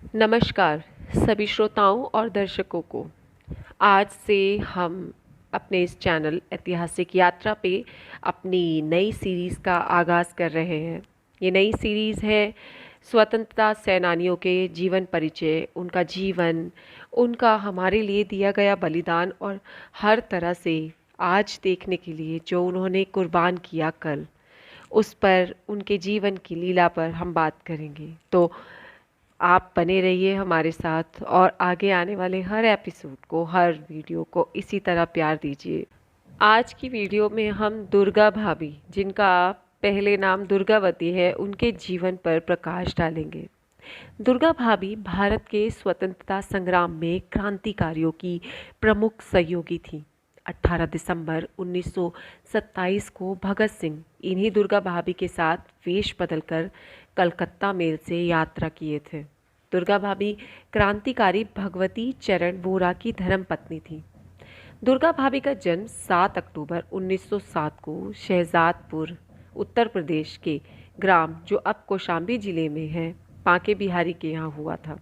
नमस्कार सभी श्रोताओं और दर्शकों को। आज से हम अपने इस चैनल ऐतिहासिक यात्रा पे अपनी नई सीरीज़ का आगाज़ कर रहे हैं। ये नई सीरीज़ है स्वतंत्रता सेनानियों के जीवन परिचय, उनका जीवन, उनका हमारे लिए दिया गया बलिदान और हर तरह से आज देखने के लिए जो उन्होंने कुर्बान किया कल, उस पर, उनके जीवन की लीला पर हम बात करेंगे। तो आप बने रहिए हमारे साथ और आगे आने वाले हर एपिसोड को, हर वीडियो को इसी तरह प्यार दीजिए। आज की वीडियो में हम दुर्गा भाभी, जिनका पहले नाम दुर्गावती है, उनके जीवन पर प्रकाश डालेंगे। दुर्गा भाभी भारत के स्वतंत्रता संग्राम में क्रांतिकारियों की प्रमुख सहयोगी थी। 18 दिसंबर 1927 को भगत सिंह इन्हीं दुर्गा भाभी के साथ वेश बदलकर कलकत्ता मेल से यात्रा किए थे। दुर्गा भाभी क्रांतिकारी भगवती चरण वोरा की धर्मपत्नी थी। दुर्गा भाभी का जन्म 7 अक्टूबर 1907 को शहजादपुर, उत्तर प्रदेश के ग्राम जो अब कौशाम्बी जिले में है, बांके बिहारी के यहाँ हुआ था।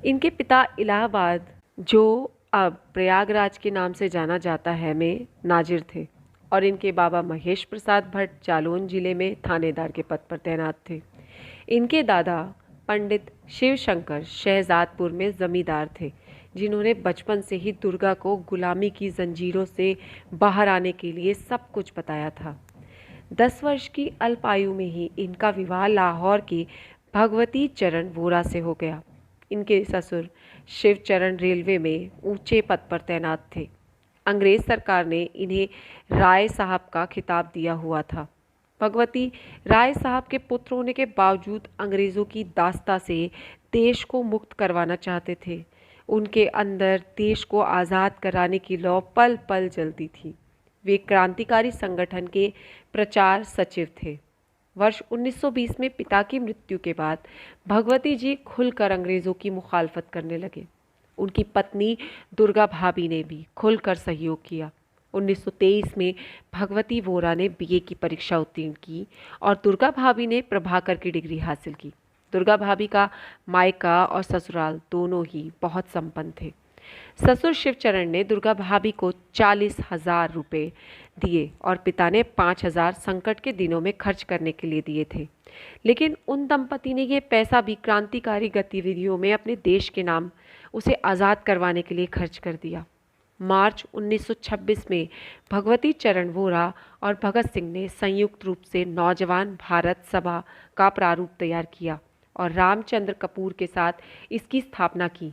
इनके पिता इलाहाबाद, जो अब प्रयागराज के नाम से जाना जाता है, में नाजिर थे और इनके बाबा महेश प्रसाद भट्ट जालौन जिले में थानेदार के पद पर तैनात थे। इनके दादा पंडित शिवशंकर शहजादपुर में जमींदार थे, जिन्होंने बचपन से ही दुर्गा को गुलामी की जंजीरों से बाहर आने के लिए सब कुछ बताया था। 10 वर्ष की अल्प आयु में ही इनका विवाह लाहौर के भगवती चरण वोरा से हो गया। इनके ससुर शिवचरण रेलवे में ऊंचे पद पर तैनात थे। अंग्रेज सरकार ने इन्हें राय साहब का खिताब दिया हुआ था। भगवती राय साहब के पुत्र होने के बावजूद अंग्रेज़ों की दास्ता से देश को मुक्त करवाना चाहते थे। उनके अंदर देश को आज़ाद कराने की लौ पल पल जलती थी। वे क्रांतिकारी संगठन के प्रचार सचिव थे। वर्ष 1920 में पिता की मृत्यु के बाद भगवती जी खुलकर अंग्रेज़ों की मुखालफत करने लगे। उनकी पत्नी दुर्गा भाभी ने भी खुलकर सहयोग किया। 1923 में भगवती वोरा ने बीए की परीक्षा उत्तीर्ण की और दुर्गा भाभी ने प्रभाकर की डिग्री हासिल की। दुर्गा भाभी का मायका और ससुराल दोनों ही बहुत संपन्न थे। ससुर शिवचरण ने दुर्गा भाभी को 40,000 रुपये दिए और पिता ने 5,000 संकट के दिनों में खर्च करने के लिए दिए थे। लेकिन उन दंपति ने ये पैसा भी क्रांतिकारी गतिविधियों में अपने देश के नाम उसे आज़ाद करवाने के लिए खर्च कर दिया। मार्च 1926 में भगवती चरण वोरा और भगत सिंह ने संयुक्त रूप से नौजवान भारत सभा का प्रारूप तैयार किया और रामचंद्र कपूर के साथ इसकी स्थापना की।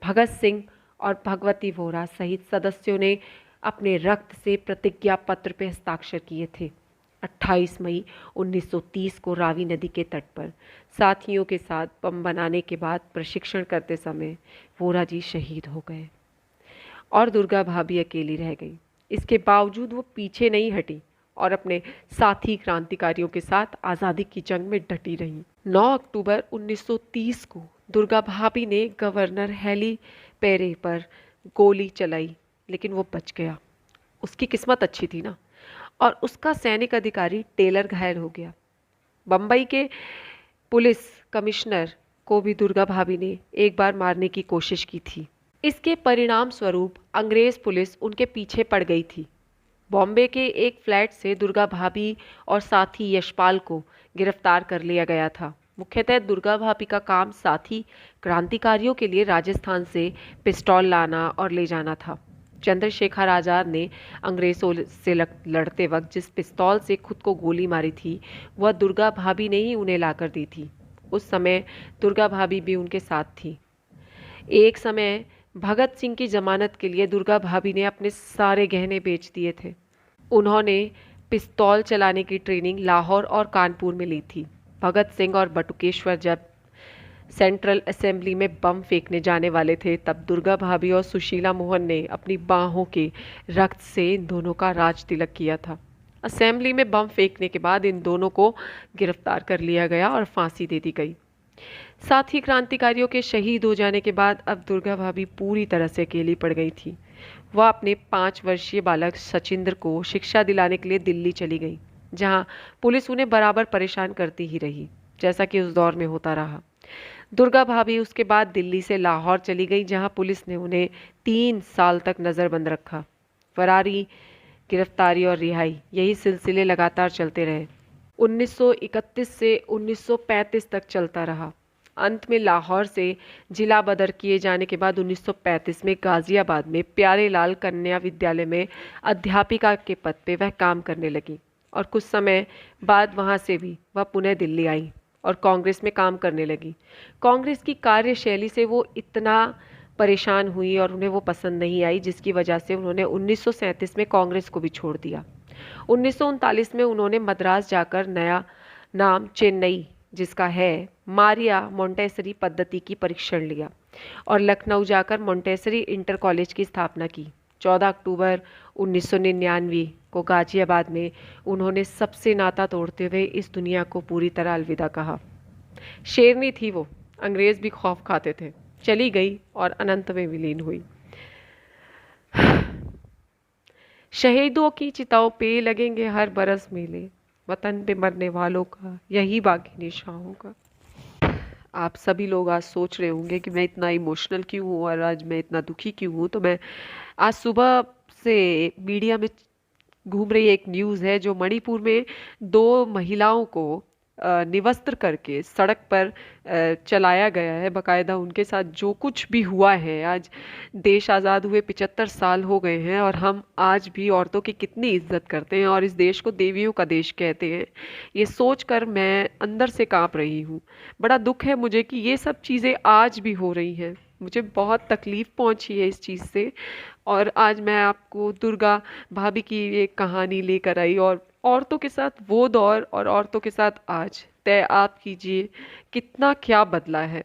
भगत सिंह और भगवती वोरा सहित सदस्यों ने अपने रक्त से प्रतिज्ञा पत्र पर हस्ताक्षर किए थे। 28 मई 1930 को रावी नदी के तट पर साथियों के साथ बम बनाने के बाद प्रशिक्षण करते समय वोरा जी शहीद हो गए और दुर्गा भाभी अकेली रह गई। इसके बावजूद वो पीछे नहीं हटी और अपने साथी क्रांतिकारियों के साथ आज़ादी की जंग में डटी रहीं। 9 अक्टूबर 1930 को दुर्गा भाभी ने गवर्नर हेली पेरे पर गोली चलाई, लेकिन वो बच गया। उसकी किस्मत अच्छी थी ना। और उसका सैनिक अधिकारी टेलर घायल हो गया। बम्बई के पुलिस कमिश्नर को भी दुर्गा भाभी ने एक बार मारने की कोशिश की थी। इसके परिणाम स्वरूप अंग्रेज पुलिस उनके पीछे पड़ गई थी। बॉम्बे के एक फ्लैट से दुर्गा भाभी और साथी यशपाल को गिरफ्तार कर लिया गया था। मुख्यतः दुर्गा भाभी का काम साथी क्रांतिकारियों के लिए राजस्थान से पिस्तौल लाना और ले जाना था। चंद्रशेखर आज़ाद ने अंग्रेज़ों से लड़ते वक्त जिस पिस्तौल से खुद को गोली मारी थी, वह दुर्गा भाभी ने ही उन्हें लाकर दी थी। उस समय दुर्गा भाभी भी उनके साथ थी। एक समय भगत सिंह की जमानत के लिए दुर्गा भाभी ने अपने सारे गहने बेच दिए थे। उन्होंने पिस्तौल चलाने की ट्रेनिंग लाहौर और कानपुर में ली थी। भगत सिंह और बटुकेश्वर जब सेंट्रल असेंबली में बम फेंकने जाने वाले थे, तब दुर्गा भाभी और सुशीला मोहन ने अपनी बाहों के रक्त से इन दोनों का राज तिलक किया था। असेंबली में बम फेंकने के बाद इन दोनों को गिरफ्तार कर लिया गया और फांसी दे दी गई। साथ ही क्रांतिकारियों के शहीद हो जाने के बाद अब दुर्गा भाभी पूरी तरह से अकेली पड़ गई थी। वह अपने 5 वर्षीय बालक सचिंद्र को शिक्षा दिलाने के लिए दिल्ली चली गई, जहां पुलिस उन्हें बराबर परेशान करती ही रही, जैसा कि उस दौर में होता रहा। दुर्गा भाभी उसके बाद दिल्ली से लाहौर चली गई, जहां पुलिस ने उन्हें 3 साल तक नज़रबंद रखा। फरारी, गिरफ्तारी और रिहाई, यही सिलसिले लगातार चलते रहे। 1931 से 1935 तक चलता रहा। अंत में लाहौर से जिला बदर किए जाने के बाद 1935 में गाजियाबाद में प्यारेलाल कन्या विद्यालय में अध्यापिका के पद पे वह काम करने लगी और कुछ समय बाद वहां से भी वह पुनः दिल्ली आई और कांग्रेस में काम करने लगी। कांग्रेस की कार्यशैली से वो इतना परेशान हुई और उन्हें वो पसंद नहीं आई, जिसकी वजह से उन्होंने 1937 में कांग्रेस को भी छोड़ दिया। 1939 में उन्होंने मद्रास जाकर नया नाम चेन्नई, जिसका है मारिया मोंटेसरी पद्धति की परीक्षण लिया और लखनऊ जाकर मोंटेसरी इंटर कॉलेज की स्थापना की। 14 अक्टूबर 1999 को गाजियाबाद में उन्होंने सबसे नाता तोड़ते हुए इस दुनिया को पूरी तरह अलविदा कहा। शेरनी थी वो, अंग्रेज भी खौफ खाते थे। चली गई और अनंत में विलीन हुई। शहीदों की चिताओं पे लगेंगे हर बरस मेले, वतन पे मरने वालों का यही बाकी निशान होगा। आप सभी लोग आज सोच रहे होंगे कि मैं इतना इमोशनल क्यों हूँ और आज मैं इतना दुखी क्यों हूँ। तो मैं आज सुबह से मीडिया में घूम रही एक न्यूज़ है, जो मणिपुर में 2 महिलाओं को निवस्त्र करके सड़क पर चलाया गया है। बाकायदा उनके साथ जो कुछ भी हुआ है, आज देश आज़ाद हुए 75 साल हो गए हैं और हम आज भी औरतों की कितनी इज्जत करते हैं और इस देश को देवियों का देश कहते हैं। ये सोचकर मैं अंदर से कांप रही हूँ। बड़ा दुख है मुझे कि ये सब चीज़ें आज भी हो रही हैं। मुझे बहुत तकलीफ़ पहुंची है इस चीज़ से और आज मैं आपको दुर्गा भाभी की एक कहानी लेकर आई और औरतों के साथ वो दौर और औरतों के साथ आज तय आप कीजिए कितना क्या बदला है।